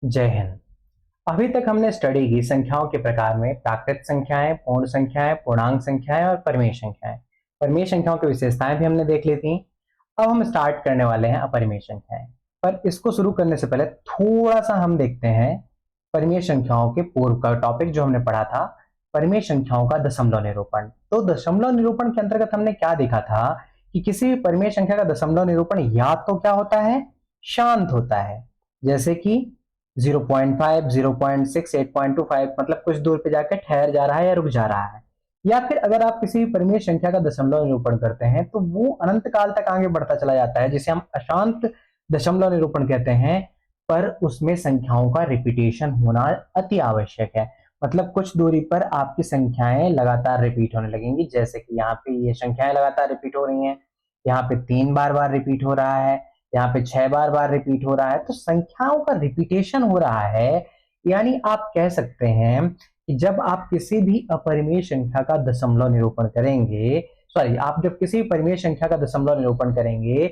जय हिंद। अभी तक हमने स्टडी की संख्याओं के प्रकार में प्राकृत संख्याएं, पूर्ण संख्याएं, पूर्णांक संख्याएं और परिमेय संख्याएं। परिमेय संख्याओं की विशेषताएं भी हमने देख ली थी। अब हम स्टार्ट करने वाले हैं अपरिमेय संख्याएं। पर इसको शुरू करने से पहले थोड़ा सा हम देखते हैं परिमेय संख्याओं के पूर्व का टॉपिक जो हमने पढ़ा था, परिमेय संख्याओं का दशमलव निरूपण। तो दशमलव निरूपण के अंतर्गत हमने क्या देखा था कि किसी भी परिमेय संख्या का दशमलव निरूपण या तो क्या होता है, शांत होता है, जैसे कि 0.5, 0.6, 8.25, मतलब कुछ दूर पे जाकर ठहर जा रहा है या रुक जा रहा है। या फिर अगर आप किसी परिमेय संख्या का दशमलव निरूपण करते हैं तो वो अनंत काल तक आगे बढ़ता चला जाता है, जिसे हम अशांत दशमलव निरूपण कहते हैं। पर उसमें संख्याओं का रिपीटेशन होना अति आवश्यक है। मतलब कुछ दूरी पर आपकी संख्याएं लगातार रिपीट होने लगेंगी, जैसे कि यहाँ पे ये संख्याएं लगातार रिपीट हो रही हैं, यहाँ पे 3 बार बार रिपीट हो रहा है, यहाँ पे 6 बार बार रिपीट हो रहा है। तो संख्याओं का रिपीटेशन हो रहा है, यानी आप कह सकते हैं कि जब आप किसी भी अपरिमेय संख्या का दशमलव निरूपण करेंगे, सॉरी, आप जब किसी भी परिमेय संख्या का दशमलव निरूपण करेंगे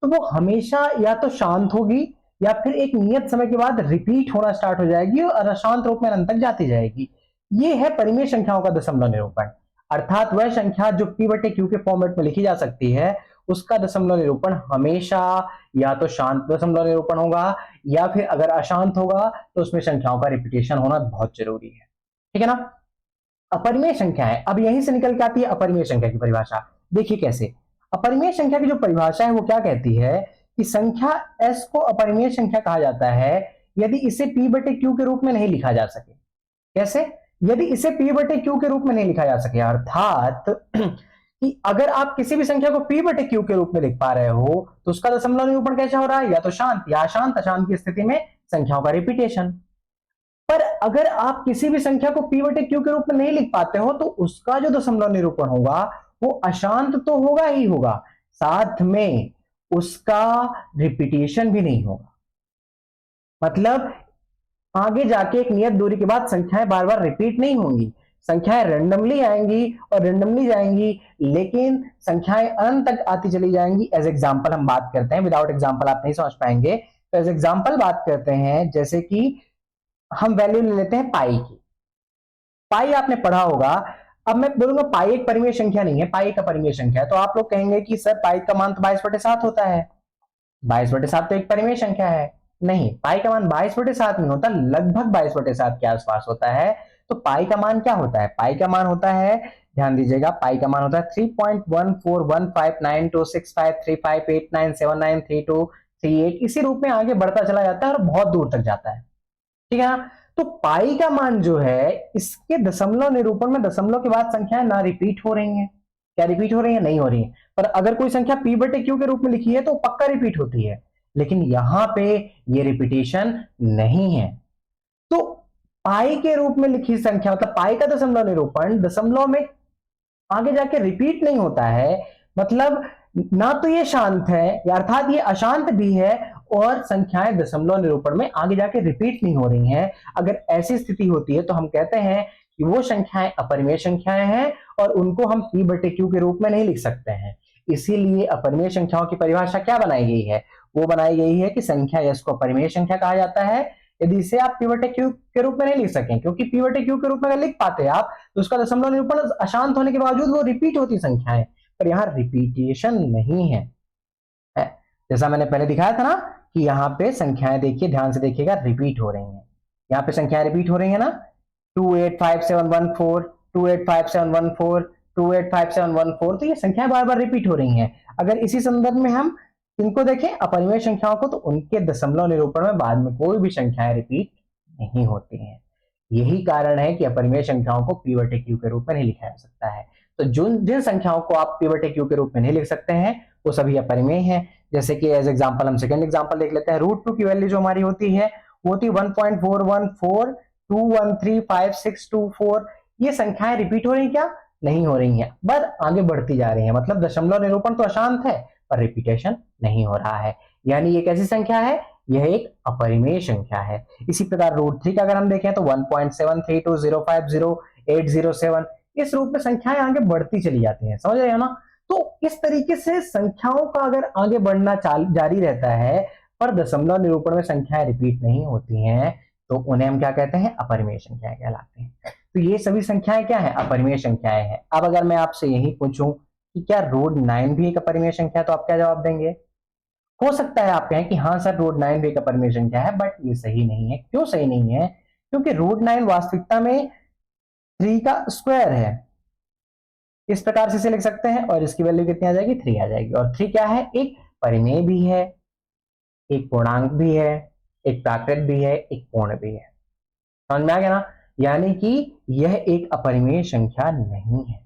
तो वो हमेशा या तो शांत होगी या फिर एक नियत समय के बाद रिपीट होना स्टार्ट हो जाएगी और अशांत रूप में अनंत तक जाती जाएगी। ये है परिमेय संख्याओं का दशमलव निरूपण। अर्थात वह संख्या जो p बटे q के फॉर्मेट में लिखी जा सकती है, उसका दशमलव निरूपण हमेशा या तो शांत दशमलव निरूपण होगा या फिर अगर अशांत होगा तो उसमें संख्याओं का रिपीटेशन होना बहुत जरूरी है। ठीक है ना। अपरिमेय संख्याएं, अब यहीं से निकल के आती है अपरिमेय संख्या की परिभाषा। देखिए कैसे। अपरिमेय संख्या की जो परिभाषा है वो क्या कहती है कि संख्या s को अपरिमेय संख्या कहा जाता है यदि इसे p बटे q के रूप में नहीं लिखा जा सके। कैसे? यदि इसे p बटे q के रूप में नहीं लिखा जा सके, अर्थात कि अगर आप किसी भी संख्या को p बटे q के रूप में लिख पा रहे हो तो उसका दशमलव निरूपण कैसे हो रहा है, या तो शांत या अशांत। अशांत की स्थिति में संख्याओं का रिपीटेशन। पर अगर आप किसी भी संख्या को p बटे q के रूप में नहीं लिख पाते हो तो उसका जो दशमलव निरूपण होगा वो अशांत तो होगा ही होगा, साथ में उसका रिपीटेशन भी नहीं होगा। मतलब आगे जाके एक नियत दूरी के बाद संख्याएं बार बार रिपीट नहीं होंगी। संख्याएं रैंडमली आएंगी और रैंडमली जाएंगी, लेकिन संख्याएं अनंत तक आती चली जाएंगी। एज एग्जांपल हम बात करते हैं, विदाउट एग्जांपल आप नहीं समझ पाएंगे, तो एज एग्जांपल बात करते हैं। जैसे कि हम वैल्यू ले लेते हैं पाई की। पाई आपने पढ़ा होगा। अब मैं बोलूंगा पाई एक परिमेय संख्या नहीं है, पाई एक अपरिमेय संख्या है, तो आप लोग कहेंगे कि सर पाई का मान तो 22/7 होता है। 22/7 तो एक परिमेय संख्या है। नहीं, पाई का मान 22/7 नहीं होता, लगभग 22/7 के आसपास होता है। तो पाई का मान क्या होता है? पाई का मान होता है, ध्यान दीजिएगा, पाई का मान होता है 3.141592653897932328। इसी रूप में आगे बढ़ता चला जाता है और बहुत दूर तक जाता है। ठीक है ना। तो पाई का मान जो है, इसके दशमलव निरूपण में दशमलव के बाद संख्याएं ना रिपीट हो रही हैं। क्या रिपीट हो रही है? नहीं हो रही है। पर अगर कोई संख्या p बटे q के रूप में लिखी है तो पक्का रिपीट होती है, लेकिन यहां पे ये रिपीटेशन नहीं है। तो पाई के रूप में लिखी संख्या, मतलब पाई का दशमलव निरूपण दशमलव में आगे जाके रिपीट नहीं होता है। मतलब ना तो ये शांत है, या अर्थात ये अशांत भी है, और संख्याएं दशमलव निरूपण में आगे जाके रिपीट नहीं हो रही हैं। अगर ऐसी स्थिति होती है तो हम कहते हैं कि वो संख्याएं अपरिमेय संख्याएं हैं और उनको हम p बटे q के रूप में नहीं लिख सकते हैं। इसीलिए अपरिमेय संख्याओं की परिभाषा क्या बनाई गई है? वो बनाई गई है कि संख्या s को अपरिमेय संख्या कहा जाता है यदि इसे आप p बटे q के रूप में नहीं लिख सकें, क्योंकि p बटे q के रूप में अगर लिख पाते आप तो उसका दशमलव निरूपण अशांत होने के बावजूद वो रिपीट होती संख्याएं, पर यहाँ रिपीटेशन नहीं है। जैसा मैंने पहले दिखाया था ना कि यहाँ पे संख्याएं देखिए, ध्यान से देखिएगा, रिपीट हो रही हैं। यहाँ पे संख्याएं रिपीट हो रही है ना, 285714, 285714, 285714, तो ये संख्याएं बार बार रिपीट हो रही हैं। अगर इसी संदर्भ में हम इनको देखें अपरिमेय संख्याओं को, तो उनके दशमलव निरूपण में बाद में कोई भी संख्याएं रिपीट नहीं होती हैं। यही कारण है कि अपरिमेय संख्याओं को p बटे q के रूप में नहीं लिखा जा सकता है। तो जिन संख्याओं को आप p बटे q के रूप में नहीं लिख सकते हैं वो सभी अपरिमेय हैं। जैसे कि एज एग्जांपल हम सेकंड एग्जांपल देख लेते हैं। √2 की वैल्यू जो हमारी होती है वो होती है 1.414213564। ये संख्याएं रिपीट हो रही क्या? नहीं हो रही हैं, पर आगे बढ़ती जा रही हैं। मतलब दशमलव निरूपण तो अशांत है पर रिपीटेशन नहीं हो रहा है, यानी ये कैसी संख्या है? यह एक अपरिमेय संख्या है। इसी प्रकार √3 का अगर हम देखें तो 1.7320500807, इस रूप में संख्याएं आगे बढ़ती चली जाती हैं। समझ रहे हो ना। तो इस तरीके से संख्याओं का अगर आगे बढ़ना जारी रहता है, पर दशमलव निरूपण में संख्याएं रिपीट नहीं होती हैं तो उन्हें हम क्या कहते हैं, अपरिमेय संख्याएं कहलाते हैं। तो ये सभी संख्याएं क्या है, अपरिमेय संख्याएं हैं। अब अगर मैं आपसे यही पूछूं कि क्या रूट 9 भी एक अपरिमेय संख्या है, तो आप क्या जवाब देंगे? हो सकता है आप कहें कि हाँ सर रूट 9 भी एक अपरिमेय संख्या है, बट ये सही नहीं है। क्यों सही नहीं है? क्योंकि रूट 9 वास्तविकता में 3 का स्क्वायर है। इस प्रकार से इसे लिख सकते हैं और इसकी वैल्यू कितनी आ जाएगी, 3 आ जाएगी। और 3 क्या है, एक परिमेय भी है, एक पूर्णांक भी है, एक प्राकृत भी है, एक पूर्ण भी है। समझ में आ गया ना? यानी कि यह एक अपरिमेय संख्या नहीं है,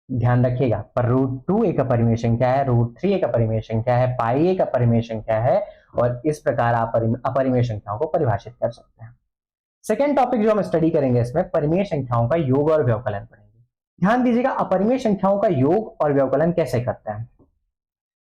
ध्यान रखिएगा। पर रूट 2 एक अपरिमेय संख्या है, रूट 3 एक अपरिमेय संख्या है, पाई एक अपरिमेय संख्या है, और इस प्रकार आप अपरिमेय संख्याओं को परिभाषित कर सकते हैं। सेकेंड टॉपिक जो हम स्टडी करेंगे इसमें परिमेय संख्याओं का योग और व्यवकलन पढ़ेंगे। ध्यान दीजिएगा, अपरिमेय संख्याओं का योग और व्यवकलन कैसे करते हैं।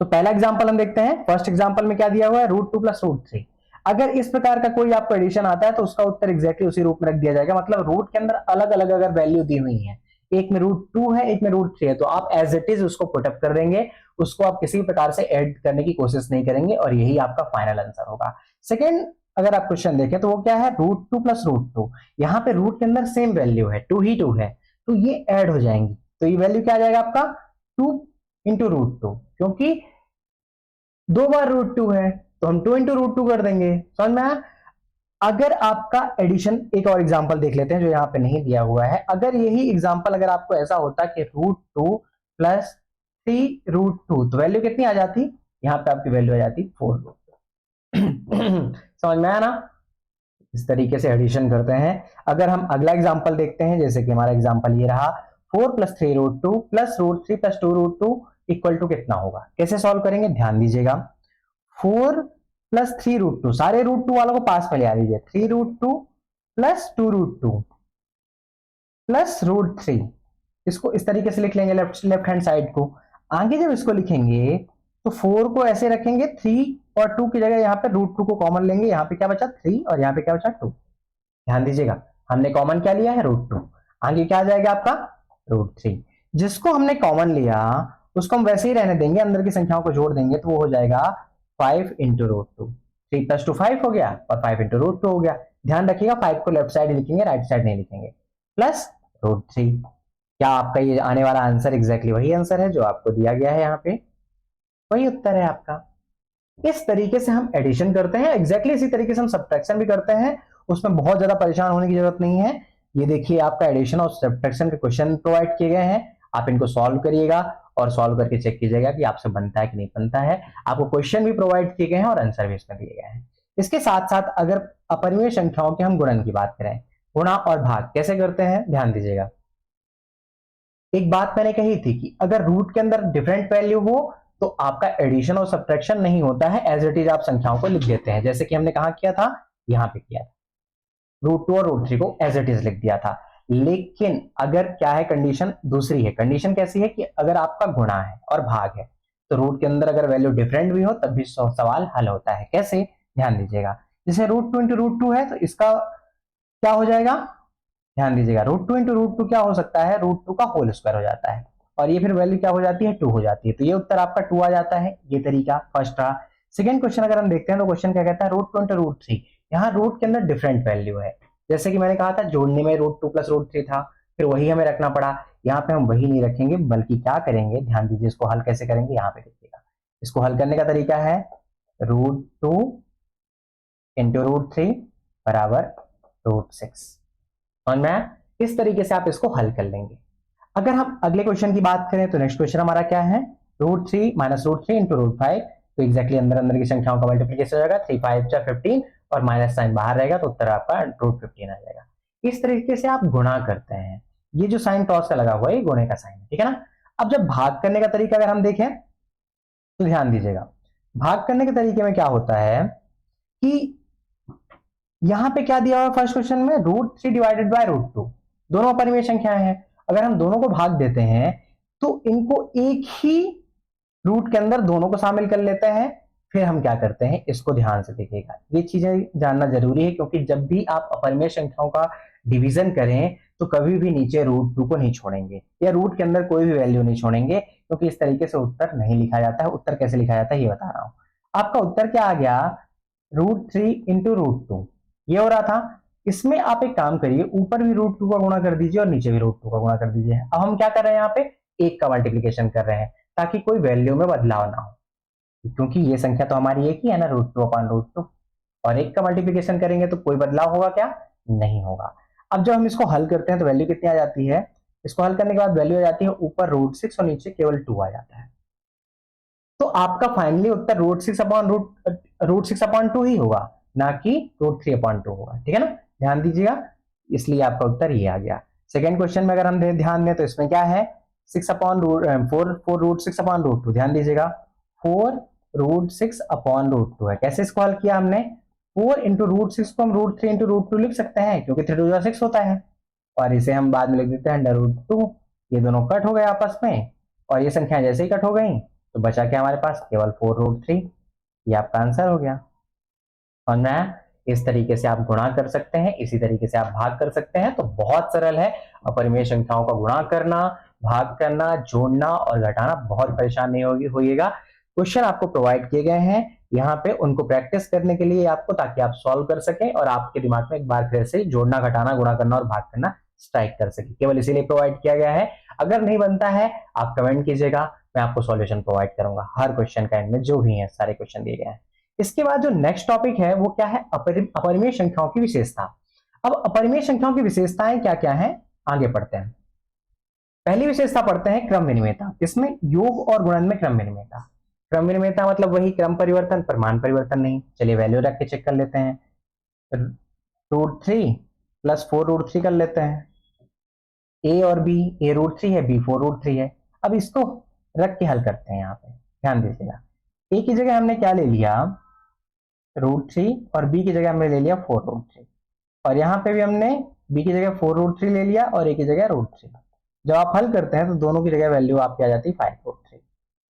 तो पहला एग्जांपल हम देखते हैं। फर्स्ट एग्जांपल में क्या दिया हुआ है, रूट 2 प्लस रूट 3। अगर इस प्रकार का कोई आपको एडिशन आता है तो उसका उत्तर एग्जैक्टली उसी रूप में रख दिया जाएगा। मतलब रूट के अंदर अलग अलग अगर वैल्यू दी हुई है, एक में रूट 2 है, एक में रूट 3 है, तो आप एज इट इज उसको पुटअप कर देंगे, उसको आप किसी प्रकार से ऐड करने की कोशिश नहीं करेंगे, और यही आपका फाइनल आंसर होगा। सेकेंड अगर आप क्वेश्चन देखें तो वो क्या है, रूट 2 प्लस रूट 2। यहाँ पे रूट के अंदर सेम वैल्यू है, 2 ही 2 है, तो ये ऐड हो जाएंगी। तो ये वैल्यू क्या आ जाएगा आपका, 2 इंटू रूट 2, क्योंकि 2 बार रूट 2 है तो हम 2 इंटू रूट 2 कर देंगे। समझ में आया? अगर आपका एडिशन, एक और एग्जांपल देख लेते हैं जो यहाँ पे नहीं दिया हुआ है। अगर यही एग्जांपल अगर आपको ऐसा होता कि रूट 2 प्लस 3 रूट 2, तो वैल्यू कितनी आ जाती, यहाँ पे आपकी वैल्यू आ जाती 4 रूट 2। समझ में आया ना? इस तरीके से एडिशन करते हैं। अगर हम अगला एग्जांपल देखते हैं, जैसे कि हमारा एग्जांपल ये रहा, 4 plus 3 root 2 plus root 3 plus 2 root 2 equal to कितना होगा। कैसे सॉल्व करेंगे, ध्यान दीजिएगा। 4 प्लस 3 रूट 2, सारे रूट 2 वालों को पास में ले आ लीजिए। 3 root 2 plus 2 root 2 plus root 3, इसको इस तरीके से लिख लेंगे लेफ्ट हैंड साइड को। आगे जब इसको लिखेंगे तो 4 को ऐसे रखेंगे, 3 और 2 की जगह यहाँ पे रूट 2 को कॉमन लेंगे। यहाँ पे क्या बचा, 3, और यहाँ पे क्या बचा, 2। ध्यान दीजिएगा, हमने कॉमन क्या लिया है, रूट 2। आगे क्या आ जाएगा आपका, रूट 3। जिसको हमने कॉमन लिया उसको हम वैसे ही रहने देंगे, अंदर की संख्याओं को जोड़ देंगे तो वो हो जाएगा 5 इंटू रूट 2। 3 प्लस 2 5 हो गया, और 5 इंटू रूट 2 हो गया। ध्यान रखिएगा 5 को लेफ्ट साइड लिखेंगे, राइट साइड नहीं लिखेंगे, प्लस रूट 3। क्या आपका ये आने वाला आंसर एग्जैक्टली वही आंसर है जो आपको दिया गया है, यहाँ पे वही उत्तर है आपका। इस तरीके से हम एडिशन करते हैं, एग्जैक्टली इसी तरीके से हम सब्ट्रैक्शन भी करते हैं। उसमें बहुत ज्यादा परेशान होने की जरूरत नहीं है। ये देखिए आपका एडिशन और सब्ट्रैक्शन के क्वेश्चन प्रोवाइड किए गए हैं, आप इनको सॉल्व करिएगा और सॉल्व करके चेक कीजिएगा कि आपसे बनता है कि नहीं बनता है। आपको क्वेश्चन भी प्रोवाइड किए गए हैं और आंसर भी इसमें दिए गए हैं। इसके साथ साथ अगर अपरिमेय संख्याओं के हम गुणन की बात करें, गुणा और भाग कैसे करते हैं, ध्यान दीजिएगा। एक बात मैंने कही थी कि अगर रूट के अंदर डिफरेंट वैल्यू हो तो आपका एडिशन और सब्ट्रैक्शन नहीं होता है, एज इट इज आप संख्याओं को लिख देते हैं। जैसे कि हमने कहा किया था, यहां पे किया था, रूट 2 और रूट 3 को एज इट इज लिख दिया था। लेकिन अगर क्या है, कंडीशन दूसरी है। कंडीशन कैसी है कि अगर आपका गुणा है और भाग है तो रूट के अंदर अगर वैल्यू डिफरेंट भी हो तब भी सवाल हल होता है। कैसे, ध्यान दीजिएगा। जैसे रूट 2 इंटू रूट 2 है तो इसका क्या हो जाएगा, ध्यान दीजिएगा। रूट 2 इंटू रूट 2 क्या हो सकता है, रूट 2 का होल स्क्वायर हो जाता है, और ये फिर वैल्यू क्या हो जाती है, 2 हो जाती है। तो ये उत्तर आपका 2 आ जाता है। ये तरीका फर्स्ट रहा। सेकंड क्वेश्चन अगर हम देखते हैं तो क्वेश्चन क्या कहता है, रूट 2 इंटू रूट 3। यहाँ रूट के अंदर डिफरेंट वैल्यू है। जैसे कि मैंने कहा था जोड़ने में रूट 2 प्लस रूट 3 था, फिर वही हमें रखना पड़ा। यहाँ पे हम वही नहीं रखेंगे, बल्कि क्या करेंगे, ध्यान दीजिए। इसको हल कैसे करेंगे, यहाँ पे देखिएगा। इसको हल करने का तरीका है रूट 2 इंटू रूट 3 बराबर रूट 6। समझ में आया? इस तरीके से आप इसको हल कर लेंगे। अगर हम अगले क्वेश्चन की बात करें तो नेक्स्ट क्वेश्चन हमारा क्या है, root 3 minus root 3 into root 5। तो एक्जैक्टली अंदर अंदर की संख्याओं का मल्टीप्लीकेशन हो जाएगा, 3 5 15 और माइनस साइन बाहर रहेगा तो उत्तर आपका रूट 15 आ जाएगा। इस तरीके से आप गुणा करते हैं। ये जो साइन क्रॉस का लगा हुआ है ये गुणे का साइन है, ठीक है ना। अब जब भाग करने का तरीका अगर हम देखें तो ध्यान दीजिएगा, भाग करने के तरीके में क्या होता है कि यहां पे क्या दिया हुआ फर्स्ट क्वेश्चन में, रूट 3 डिवाइडेड बाय रूट 2। दोनों अपरिमेय संख्याएं हैं। अगर हम दोनों को भाग देते हैं तो इनको एक ही रूट के अंदर दोनों को शामिल कर लेते हैं। फिर हम क्या करते हैं, इसको ध्यान से देखिएगा। ये चीजें जानना जरूरी है, क्योंकि जब भी आप अपरिमेय संख्याओं का डिवीजन करें तो कभी भी नीचे रूट 2 को नहीं छोड़ेंगे, या रूट के अंदर कोई भी वैल्यू नहीं छोड़ेंगे, क्योंकि इस तरीके से उत्तर नहीं लिखा जाता है। उत्तर कैसे लिखा जाता है ये बता रहा हूं। आपका उत्तर क्या आ गया, √3 इंटू √2। ये हो रहा था। इसमें आप एक काम करिए, ऊपर भी √2 का गुणा कर दीजिए और नीचे भी √2 का गुणा कर दीजिए। अब हम क्या कर रहे हैं, यहाँ पे एक का मल्टीप्लीकेशन कर रहे हैं ताकि कोई वैल्यू में बदलाव ना हो, क्योंकि ये संख्या तो हमारी एक ही है ना, √2/√2, और एक का मल्टीप्लीकेशन करेंगे तो कोई बदलाव होगा क्या, नहीं होगा। अब जब हम इसको हल करते हैं तो वैल्यू कितनी आ जाती है, इसको हल करने के बाद वैल्यू आ जाती है ऊपर √6 और नीचे केवल 2 आ जाता है। तो आपका फाइनली उत्तर √6/2 ही होगा, ना कि √3/2 होगा। ठीक है ना, ध्यान दीजिएगा, इसलिए आपका उत्तर ये आ गया। सेकेंड क्वेश्चन में अगर हम ध्यान दें तो इसमें क्या है, 4 √6/√2। ध्यान दीजिएगा, 4 √6/√2 है। कैसे इसको हल किया हमने, 4 इंटू √6 को हम √3 इंटू √2 लिख सकते हैं, क्योंकि 3 2 6 होता है, और इसे हम बाद में लिख देते हैं √2। ये दोनों कट हो गए आपस में, और ये संख्या जैसे ही कट हो गई तो बचा क्या हमारे पास, केवल 4 √3। ये आपका आंसर हो गया। समझ में आया? इस तरीके से आप गुणा कर सकते हैं, इसी तरीके से आप भाग कर सकते हैं। तो बहुत सरल है, अपरिमेय संख्याओं का गुणा करना, भाग करना, जोड़ना और घटाना बहुत परेशान नहीं होइएगा। क्वेश्चन आपको प्रोवाइड किए गए हैं यहाँ पे, उनको प्रैक्टिस करने के लिए आपको, ताकि आप सॉल्व कर सकें और आपके दिमाग में एक बार फिर से जोड़ना, घटाना, गुणा करना और भाग करना स्ट्राइक कर सके, केवल इसीलिए प्रोवाइड किया गया है। अगर नहीं बनता है आप कमेंट कीजिएगा, मैं आपको सॉल्यूशन प्रोवाइड करूंगा हर क्वेश्चन का एंड में, जो भी है सारे क्वेश्चन दिए गए हैं। इसके बाद जो नेक्स्ट टॉपिक है वो क्या है, अपरिमेय संख्याओं की विशेषता। अब अपरिमेय संख्याओं की विशेषताएं क्या क्या है, आगे पढ़ते हैं। पहली विशेषता पढ़ते हैं क्रम विनिमेयता। इसमें योग और गुणन में क्रम विनिमेयता। क्रम विनिमेयता मतलब वही क्रम परिवर्तन पर मान परिवर्तन नहीं। चलिए वैल्यू रख के चेक कर लेते हैं, √3 + 4 √3 कर लेते हैं। ए और बी, ए √3 है, बी 4 √3 है। अब इसको रख के हल करते हैं। यहाँ पे ध्यान दीजिएगा, ए की जगह हमने क्या ले लिया, √3, और बी की जगह हमने ले लिया 4 √3, और यहाँ पे भी हमने बी की जगह 4 √3 ले लिया और ए की जगह √3। जब आप हल करते हैं तो दोनों की जगह वैल्यू आपकी आ जाती है 5 √3।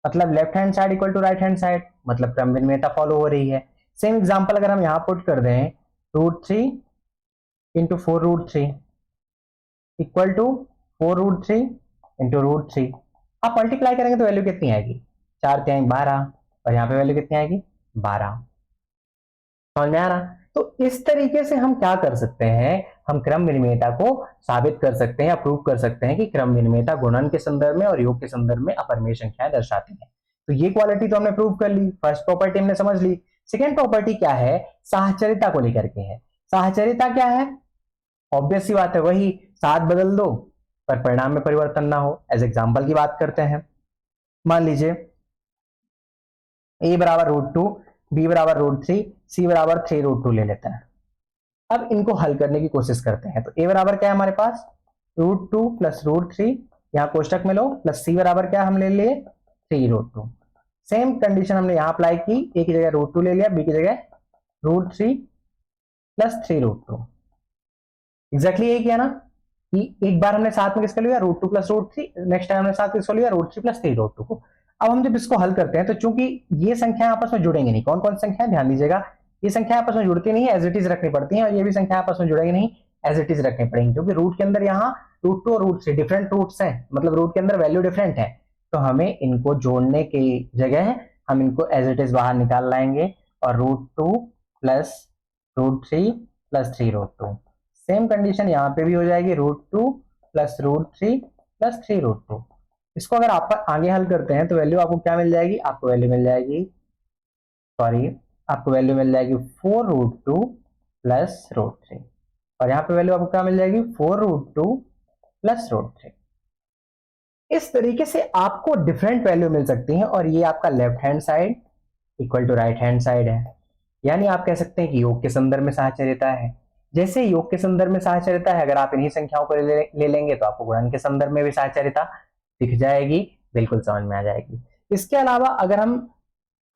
मतलब left hand side equal to right hand side, मतलब क्रम विनिमेयता फॉलो हो रही है। सेम एग्जांपल अगर हम यहाँ पुट कर दें, √3 इंटू 4 √3 इक्वल टू 4 √3 इंटू √3। आप मल्टीप्लाई करेंगे तो वैल्यू कितनी आएगी, 4 × 12, और यहाँ पे वैल्यू कितनी आएगी, 12। समझ में आ रहा? तो इस तरीके से हम क्या कर सकते हैं, हम क्रम विनिमेयता को साबित कर सकते हैं या प्रूव कर सकते हैं कि क्रम विनिमेयता गुणन के संदर्भ में और योग के संदर्भ में अपरिमेय संख्याएं दर्शाती हैं। तो ये क्वालिटी तो हमने प्रूव कर ली, फर्स्ट प्रॉपर्टी हमने समझ ली। सेकेंड प्रॉपर्टी क्या है, साहचर्यता को लेकर के है। साहचर्यता क्या है, ऑब्वियस सी बात है, वही 7 बदल दो पर परिणाम में परिवर्तन ना हो। एज एग्जाम्पल की बात करते हैं, मान लीजिए a बराबर √2, b बराबर √3, c बराबर 3 √2 ले लेते हैं। अब इनको हल करने की कोशिश करते हैं। तो a बराबर क्या है हमारे पास, √2 + √3, यहाँ कोष्टक में लो, प्लस c बराबर क्या हम ले लिए, 3 √2। सेम कंडीशन हमने यहाँ अप्लाई की, a की जगह √2 ले लिया, b की जगह √3 + 3 √2। एग्जैक्टली यही किया ना, कि एक बार हमने साथ में किसका लिया, √2 + √3, नेक्स्ट टाइम हमने साथ किसको लिया, √3 + 3 √2 को। अब हम जब इसको हल करते हैं तो चूंकि ये संख्या आपस में जुड़ेंगे नहीं, कौन कौन संख्या, ध्यान दीजिएगा, ये संख्या आपस में जुड़ती नहीं है, एज इट इज रखनी पड़ती है, और ये भी संख्या आपस में जुड़ेगी नहीं, एज इट इज रखनी पड़ेंगी, क्योंकि रूट के अंदर यहाँ √2 और √3 डिफरेंट रूट्स हैं, मतलब रूट के अंदर वैल्यू डिफरेंट है। तो हमें इनको जोड़ने की जगह हम इनको एज इट इज बाहर निकाल लाएंगे, और √2 + √3 + 3 √2। सेम कंडीशन यहाँ पे भी हो जाएगी, √2 + √3 + 3 √2। इसको अगर आप आगे हल करते हैं तो वैल्यू आपको क्या मिल जाएगी, आपको वैल्यू मिल जाएगी, सॉरी, आपको वैल्यू मिल जाएगी 4 √2 + √3, और यहाँ पे वैल्यू आपको क्या मिल जाएगी, 4 √2 + √3। इस तरीके से आपको डिफरेंट वैल्यू मिल सकती है, और ये आपका left hand side equal to right hand side है। यानी आप कह सकते हैं कि योग के संदर्भ में साहचर्यता है। जैसे योग के संदर्भ में साहचर्यता है, अगर आप इन्हीं संख्याओं को ले लेंगे तो आपको गुणन के संदर्भ में भी साहचर्यता दिख जाएगी, बिल्कुल समझ में आ जाएगी। इसके अलावा अगर हम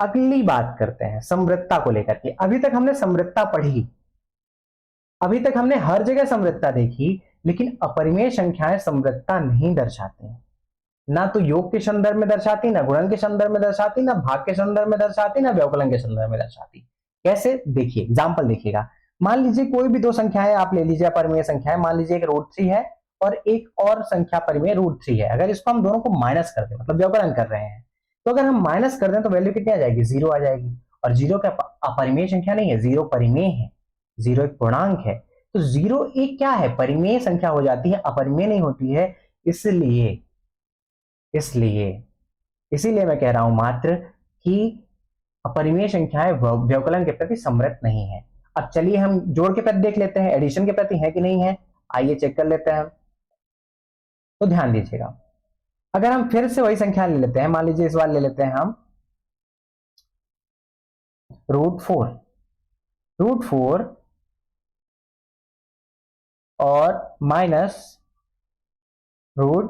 अगली बात करते हैं समवृत्ता को लेकर के, अभी तक हमने समवृत्ता पढ़ी, अभी तक हमने हर जगह समवृत्ता देखी, लेकिन अपरिमेय संख्याएं समवृत्ता नहीं दर्शाती हैं। ना तो योग के संदर्भ में दर्शाती, ना गुणन के संदर्भ में दर्शाती, ना भाग के संदर्भ में दर्शाती, ना व्यवकलन के संदर्भ में दर्शाती। कैसे, देखिए एग्जाम्पल देखिएगा। मान लीजिए कोई भी दो संख्याएं आप ले लीजिए, अपरिमेय संख्याएं, मान लीजिए एक √3 है और एक और संख्या परिमेय √3 है। अगर इसको हम दोनों को माइनस कर दें, मतलब व्यवकलन कर रहे हैं, तो अगर हम माइनस कर दें तो वैल्यू कितनी आ जाएगी, 0 आ जाएगी। और जीरो क्या अपरिमेय संख्या नहीं है, जीरो परिमेय है, जीरो एक पूर्णांक है। तो जीरो एक क्या है, परिमेय संख्या हो जाती है, अपरिमेय नहीं होती है। इसलिए इसलिए इसीलिए मैं कह रहा हूं मात्र कि अपरिमेय संख्याएं व्यवकलन के प्रति समृद्ध नहीं है। अब चलिए हम जोड़ के प्रति देख लेते हैं, एडिशन के प्रति है कि नहीं है, आइए चेक कर लेते हैं। तो ध्यान दीजिएगा, अगर हम फिर से वही संख्या ले लेते हैं, मान लीजिए इस बार ले लेते हैं हम √4, √4 और माइनस √4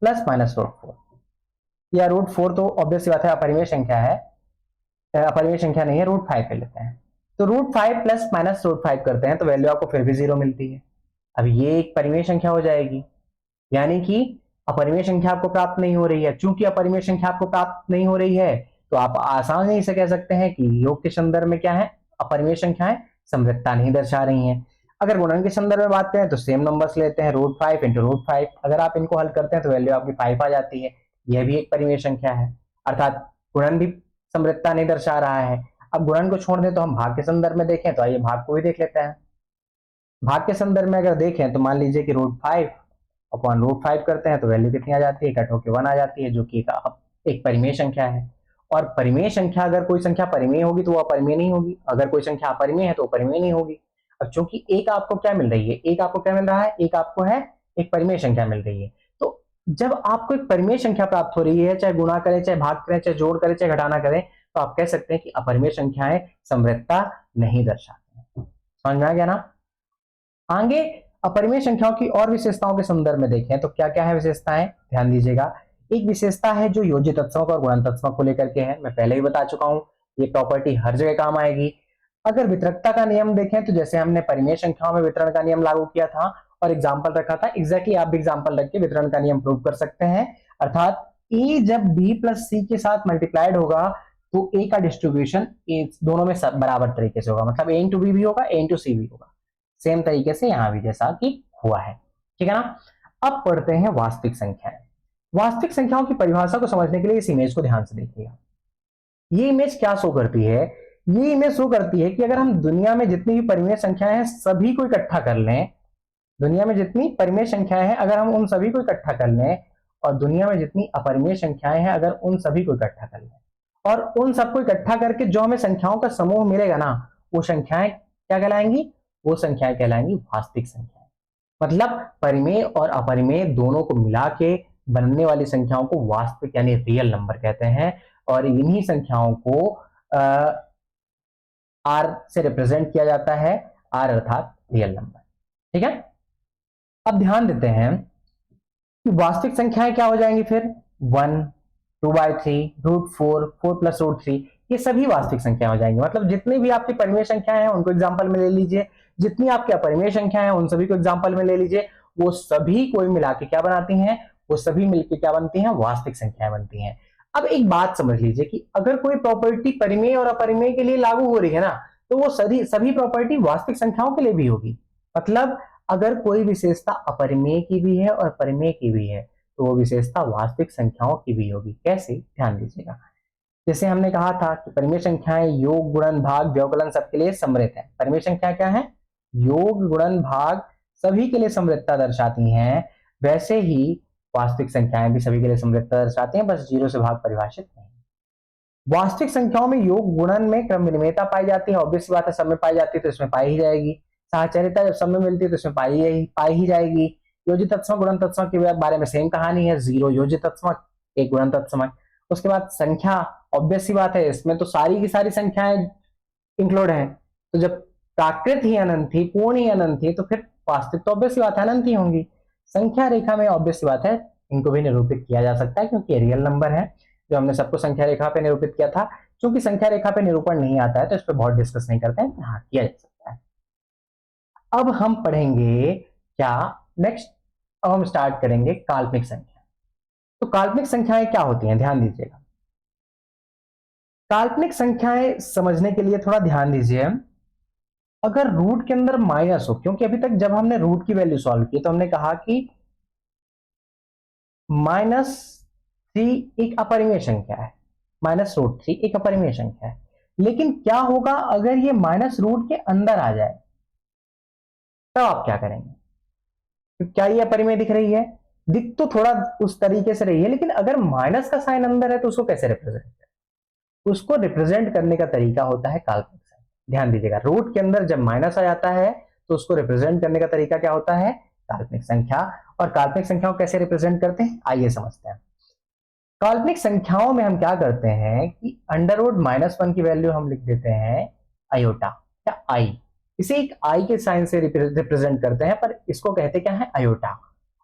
प्लस माइनस √4, या √4 तो ऑब्वियस बात है अपरिमेय संख्या है, अपरिमेय संख्या नहीं है, √5 ले लेते हैं। तो √5 प्लस माइनस √5 करते हैं तो वैल्यू आपको फिर भी 0 मिलती है। अब ये एक परिमेय संख्या हो जाएगी, यानी कि अपरिमेय संख्या आपको प्राप्त नहीं हो रही है। चूंकि अपरिमेय संख्या आपको प्राप्त नहीं हो रही है तो आप आसानी से कह सकते हैं कि योग के संदर्भ में क्या है, अपरिमेय संख्याएं समृद्धता नहीं दर्शा रही हैं। अगर गुणन के संदर्भ में बात करें तो सेम नंबर्स लेते हैं, √5 × √5, अगर आप इनको हल करते हैं तो वैल्यू आपकी 5 आ जाती है। यह भी एक परिमेय संख्या है, अर्थात गुणन भी समृद्धता नहीं दर्शा रहा है। अब गुणन को छोड़ दें तो हम भाग के संदर्भ में देखें, तो आइए भाग को भी देख लेते हैं। भाग के संदर्भ में अगर देखें तो मान लीजिए कि √5 अपॉन √5 करते हैं तो वैल्यू कितनी आ जाती है, कट होकर 1 आ जाती है, जो कि एक परिमेय संख्या है। और परिमेय संख्या, अगर कोई संख्या परिमेय होगी तो वो अपरिमेय नहीं होगी, अगर कोई संख्या अपरिमेय है तो परिमेय नहीं होगी। अब चूंकि एक आपको क्या मिल रही है, एक आपको क्या मिल रहा है, एक आपको है एक परिमेय संख्या मिल रही है। तो जब आपको एक परिमेय संख्या प्राप्त हो रही है, चाहे गुणा करें, चाहे भाग करें, चाहे जोड़ करें, चाहे घटाना करें, तो आप कह सकते हैं कि अपरिमेय संख्याएं समृद्धता नहीं दर्शाती हैं। समझ में आ गया ना। आगे अपरिमेय संख्याओं की और विशेषताओं के संदर्भ में देखें तो क्या क्या है विशेषताएं, ध्यान दीजिएगा। एक विशेषता है जो योज्य तत्समक और गुणन तत्समक को लेकर के है, मैं पहले ही बता चुका हूं, ये प्रॉपर्टी हर जगह काम आएगी। अगर वितरकता का नियम देखें तो जैसे हमने परिमेय संख्याओं में वितरण का नियम लागू किया था और एग्जाम्पल रखा था, एग्जैक्टली आप भी एग्जाम्पल रख के वितरण का नियम प्रूव कर सकते हैं। अर्थात ए जब बी प्लस सी के साथ मल्टीप्लाइड होगा तो ए का डिस्ट्रीब्यूशन दोनों में बराबर तरीके से होगा, मतलब ए इंटू बी भी होगा, ए इंटू सी भी होगा, सेम तरीके से यहां भी जैसा कि हुआ है। ठीक है ना। अब पढ़ते हैं वास्तविक संख्याएं। वास्तविक संख्याओं की परिभाषा को समझने के लिए इस इमेज को ध्यान से देखिएगा। ये इमेज क्या शो करती है, ये इमेज शो करती है कि अगर हम दुनिया में जितनी भी परिमेय संख्याएं हैं सभी को इकट्ठा कर लें, दुनिया में जितनी परिमेय संख्याएं हैं अगर हम उन सभी को इकट्ठा कर लें, और दुनिया में जितनी अपरिमेय संख्याएं हैं अगर उन सभी को इकट्ठा कर लें, और उन सबको इकट्ठा करके जो हमें संख्याओं का समूह मिलेगा ना, वो संख्याएं क्या कहलाएंगी, वो संख्याएं कहलाएंगी वास्तविक संख्याएं। मतलब परिमेय और अपरिमेय दोनों को मिला के बनने वाली संख्याओं को वास्तविक यानी रियल नंबर कहते हैं, और इन्हीं संख्याओं को आर से रिप्रेजेंट किया जाता है, आर अर्थात रियल नंबर। ठीक है। अब ध्यान देते हैं कि वास्तविक संख्याएं क्या हो जाएंगी फिर, 1, 2/3, √4, 4 + √3, ये सभी वास्तविक संख्या हो जाएंगी। मतलब जितनी भी आपकी परिमेय संख्याएं हैं उनको एग्जांपल में ले लीजिए, जितनी आपकी अपरिमेय संख्याएं हैं उन सभी को एग्जांपल में ले लीजिए, वो सभी कोई मिला के क्या बनाती हैं, वो सभी मिलकर क्या बनती हैं, वास्तविक संख्याएं बनती हैं। अब एक बात समझ लीजिए कि अगर कोई प्रॉपर्टी परिमेय और अपरिमेय के लिए लागू हो रही है ना, तो वो सभी प्रॉपर्टी वास्तविक संख्याओं के लिए भी होगी। मतलब अगर कोई विशेषता अपरिमेय की भी है और परिमेय की भी है तो वो विशेषता वास्तविक संख्याओं की भी होगी। कैसे, ध्यान दीजिएगा। जैसे हमने कहा था कि परिमेय संख्याएं योग गुणन भाग व्यवकलन सबके लिए समृद्ध है। परिमेय संख्या क्या है, योग गुणन भाग सभी के लिए समृद्धता दर्शाती हैं, वैसे ही वास्तविक संख्याएं भी सभी के लिए समृद्धता दर्शाती हैं, बस जीरो से भाग परिभाषित नहीं। वास्तविक संख्याओं में योग गुणन में क्रम विनिमेयता पाई जाती है, ऑब्वियस बात है, सब में पाई जाती है तो इसमें पाई ही जाएगी। साहचर्यता जब सब में मिलती है तो इसमें पाई ही जाएगी। योजित तत्समक गुणन तत्समक के बारे में सेम कहानी है, 0 योजित तत्समक, 1 गुणन तत्समक। उसके बाद संख्या, ऑब्वियस सी बात है, इसमें तो सारी की सारी संख्याएं इंक्लूड है, तो जब प्राकृत ही अनंत थी, पूर्ण ही अनंत थी, तो फिर वास्तविक तो ऑब्वियस सी बात है अनंत ही होंगी। संख्या रेखा में ऑब्वियस सी बात है इनको भी निरूपित किया जा सकता है क्योंकि रियल नंबर है, जो हमने सबको संख्या रेखा पे निरूपित किया था। क्योंकि संख्या रेखा पे निरूपण नहीं आता है तो इस पर बहुत डिस्कस नहीं करते हैं, हाँ किया जा सकता है। अब हम पढ़ेंगे क्या नेक्स्ट, अब हम स्टार्ट करेंगे काल्पनिक संख्या। तो काल्पनिक संख्याएं क्या होती हैं, ध्यान दीजिएगा। काल्पनिक संख्याएं समझने के लिए थोड़ा ध्यान दीजिए। अगर रूट के अंदर माइनस हो, क्योंकि अभी तक जब हमने रूट की वैल्यू सॉल्व की तो हमने कहा कि -3 एक अपरिमेय संख्या है, -√3 एक अपरिमेय संख्या है। लेकिन क्या होगा अगर ये -रूट के अंदर आ जाए, तब आप क्या करेंगे? तो क्या ये अपरिमेय दिख रही है? दिख तो थोड़ा उस तरीके से रही है, लेकिन अगर माइनस का साइन अंदर है तो उसको कैसे रिप्रेजेंट करें? उसको रिप्रेजेंट करने का तरीका होता है काल्पनिक साइन। ध्यान दीजिएगा, रूट के अंदर जब माइनस आ जाता है तो उसको रिप्रेजेंट करने का तरीका क्या होता है? काल्पनिक संख्या। और काल्पनिक संख्याओं को कैसे रिप्रेजेंट करते हैं, आइए समझते हैं। काल्पनिक संख्याओं में हम क्या करते हैं कि √-1 की वैल्यू हम लिख देते हैं आयोटा या आई। इसे एक आई के साइन से रिप्रेजेंट करते हैं, पर इसको कहते क्या है? आयोटा।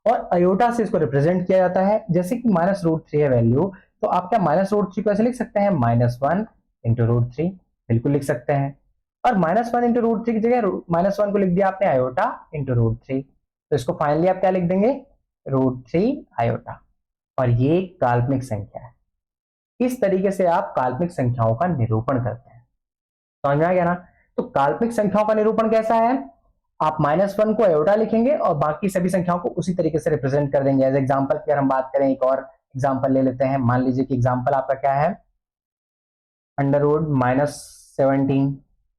और आयोटा से इसको रिप्रेजेंट किया जाता है। जैसे कि -√3 है वैल्यू, तो आप क्या -√3 को ऐसे लिख सकते हैं? -1 इंटू √3, बिल्कुल लिख सकते हैं। और -1 इंटू √3 की जगह -1 को लिख दिया आपने आयोटा इंटू √3, तो इसको फाइनली आप क्या लिख देंगे? √3 आयोटा। और ये काल्पनिक संख्या है। इस तरीके से आप काल्पनिक संख्याओं का निरूपण करते हैं। समझ में आ गया ना? तो काल्पनिक संख्याओं का निरूपण कैसा है? आप -1 को आयोटा लिखेंगे और बाकी सभी संख्याओं को उसी तरीके से रिप्रेजेंट कर देंगे। एज एग्जांपल की अगर हम बात करें, एक और एग्जांपल ले लेते हैं। मान लीजिए कि एग्जांपल आपका क्या है? √-17,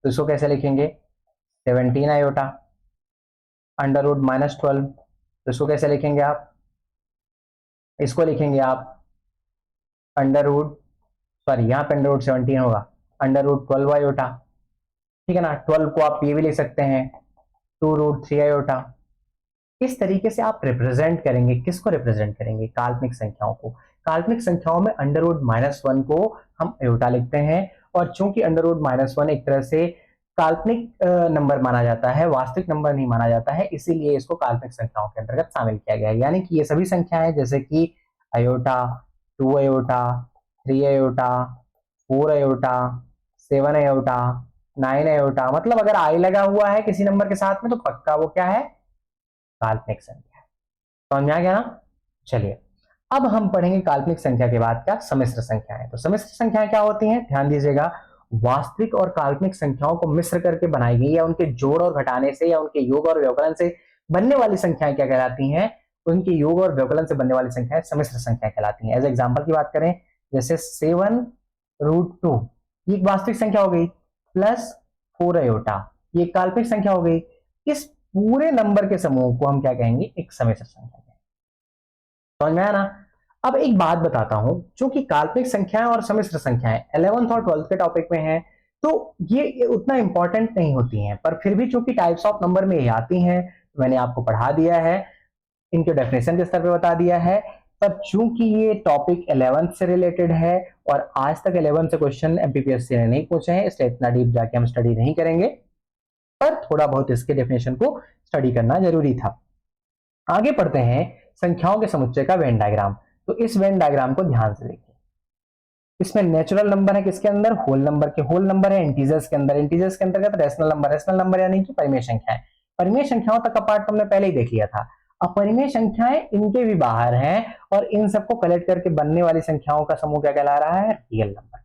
तो इसको कैसे लिखेंगे? 17 आयोटा। √-12, तो इसको कैसे लिखेंगे आप? इसको लिखेंगे आप अंडर रूट, सॉरी यहाँ पे √17 होगा, √12 आयोटा। ठीक है ना? 12 को आप ये भी लिख सकते हैं 2√3 आयोटा। इस तरीके से आप रिप्रेजेंट करेंगे। किसको रिप्रेजेंट करेंगे? काल्पनिक संख्याओं को। काल्पनिक संख्याओं में √-1 को हम आयोटा लिखते हैं। और चूंकि √-1 एक तरह से काल्पनिक नंबर माना जाता है, वास्तविक नंबर नहीं माना जाता है, इसीलिए इसको काल्पनिक संख्याओं के अंतर्गत शामिल किया गया है। यानी कि ये सभी संख्याएं जैसे कि iota, 2 iota, 3 iota, 4 iota, 7 iota, 9 iota, मतलब अगर आई लगा हुआ है किसी नंबर के साथ में तो पक्का वो क्या है? काल्पनिक संख्या है। समझ में आ गया ना? चलिए, अब हम पढ़ेंगे काल्पनिक संख्या के बाद क्या? सम्मिश्र संख्याएं। तो सम्मिश्र संख्याएं क्या होती हैं? ध्यान दीजिएगा, वास्तविक और काल्पनिक संख्याओं को मिश्र करके बनाई गई या उनके जोड़ और घटाने से या उनके योग और व्यवकलन से बनने वाली संख्याएं क्या कहलाती हैं? उनके योग और व्यवकलन से बनने वाली संख्याएं सम्मिश्र संख्या कहलाती हैं। एज एग्जांपल की बात करें, जैसे 7√2, ये एक वास्तविक संख्या हो गई, प्लस 4 आयोटा, ये काल्पनिक संख्या हो गई। इस पूरे नंबर के समूह को हम क्या कहेंगे? एक सम्मिश्र संख्या कहेंगे। समझ में आया ना? अब एक बात बताता हूं, चूंकि काल्पनिक संख्याएं और सम्मिश्र संख्याएं 11th और 12th के टॉपिक में हैं, तो ये उतना इंपॉर्टेंट नहीं होती हैं, पर फिर भी चूंकि टाइप्स ऑफ नंबर में ये आती हैं, मैंने आपको पढ़ा दिया है, इनके डेफिनेशन के स्तर पे बता दिया है। पर चूंकि ये टॉपिक 11th से रिलेटेड है और आज तक 11th से क्वेश्चन एमपीपीएससी ने नहीं पूछे हैं, इसलिए इतना डीप जाके हम स्टडी नहीं करेंगे, पर थोड़ा बहुत इसके डेफिनेशन को स्टडी करना जरूरी था। आगे पढ़ते हैं संख्याओं के समुच्चय का वेन डायग्राम। तो इस वेन डायग्राम को ध्यान से देखिए। इसमें नेचुरल नंबर है, किसके अंदर? होल नंबर के। होल नंबर है इंटीजर्स के अंदर। इंटीजर्स के अंतर्गत रेशनल नंबर। रेशनल नंबर यानी कि परिमेय संख्याएं। परिमेय संख्याओं तक का पार्ट हमने पहले ही देख लिया था। अपरिमेय संख्याएं इनके भी बाहर हैं और इन सबको कलेक्ट करके बनने वाली संख्याओं का समूह क्या कहला रहा है? Real number.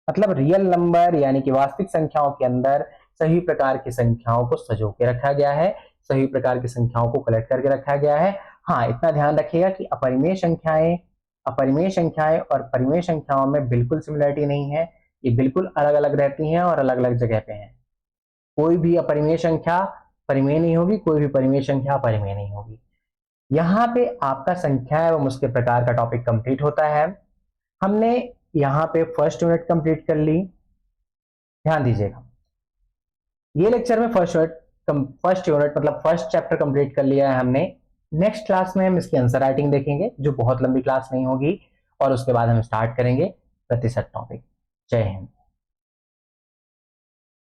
मतलब रियल नंबर यानी कि वास्तविक संख्याओं के अंदर सभी प्रकार की संख्याओं को सजो के रखा गया है, सभी प्रकार की संख्याओं को कलेक्ट करके रखा गया है। हाँ, इतना ध्यान रखिएगा कि अपरिमेय संख्याएं और परिमेय संख्याओं में बिल्कुल सिमिलरिटी नहीं है, ये बिल्कुल अलग अलग रहती हैं और अलग अलग जगह पे हैं। कोई भी अपरिमेय संख्या परिमेय नहीं होगी, कोई भी परिमेय संख्या अपरिमेय नहीं होगी। यहाँ पे आपका संख्या एवं उसके प्रकार का टॉपिक कंप्लीट होता है। हमने यहाँ पे फर्स्ट यूनिट कंप्लीट कर ली। ध्यान दीजिएगा, ये लेक्चर में फर्स्ट यूनिट मतलब फर्स्ट चैप्टर कंप्लीट कर लिया है हमने। नेक्स्ट क्लास में हम इसकी आंसर राइटिंग देखेंगे, जो बहुत लंबी क्लास नहीं होगी, और उसके बाद हम स्टार्ट करेंगे प्रतिशत टॉपिक। जय हिंद।